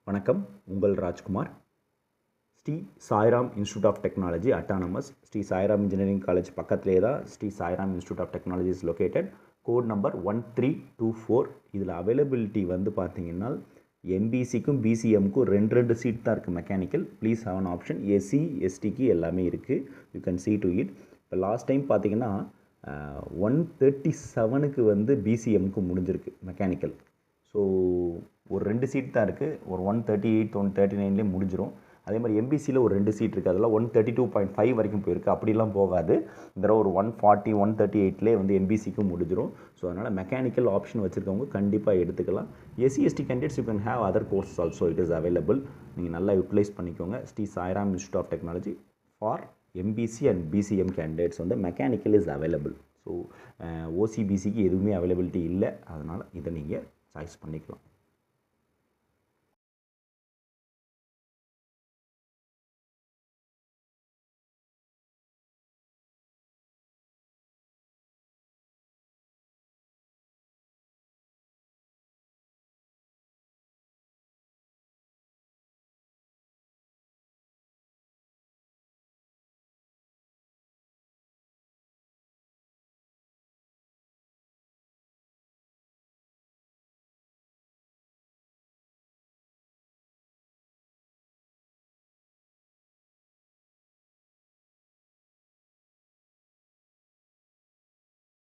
வணக்கம், உங்கள் Rajkumar. Sri Sairam institute of technology autonomous, Sri Sairam engineering college பக்கத்துலேயே தான் Sri Sairam institute of technology is located. Code number 1324. இதில் அவைலபிலிட்டி வந்து பார்த்தீங்கன்னா எம்பிசிக்கும் பிசிஎம்க்கும் ரெண்டு சீட் தான் இருக்குது. Mechanical please have an option. SC எஸ்டிக்கு எல்லாமே இருக்குது. You can see to it. இப்போ லாஸ்ட் டைம் பார்த்தீங்கன்னா 137க்கு வந்து பிசிஎம்க்கு முடிஞ்சிருக்கு மெக்கானிக்கல். ஸோ ஒரு 2 சீட் தான் இருக்குது. ஒரு 138 139லேயே முடிஞ்சிடும். அதே மாதிரி எம்பிசியில் ஒரு 2 சீட் இருக்குது. அதெல்லாம் 132.5 வரைக்கும் போயிருக்கு. அப்படிலாம் போகாது. இந்த ஒரு 140 138லேயே வந்து எம்பிசிக்கும் முடிஞ்சிடும். ஸோ அதனால் மெக்கானிக்கல் ஆப்ஷன் வச்சுருக்கவங்க கண்டிப்பாக எடுத்துக்கலாம். SC candidates you can have other courses also, it is available. நீங்கள் நல்லா யூட்டிலைஸ் பண்ணிக்கோங்க. Sri Sairam institute of technology for MBC and BCM candidates வந்து மெக்கானிக்கல் இஸ் அவைலபிள். ஸோ ஓசிபிசிக்கு எதுவுமே அவைலபிலிட்டி இல்லை. அதனால் இதை நீங்கள் சாய்ஸ் பண்ணிக்கலாம்.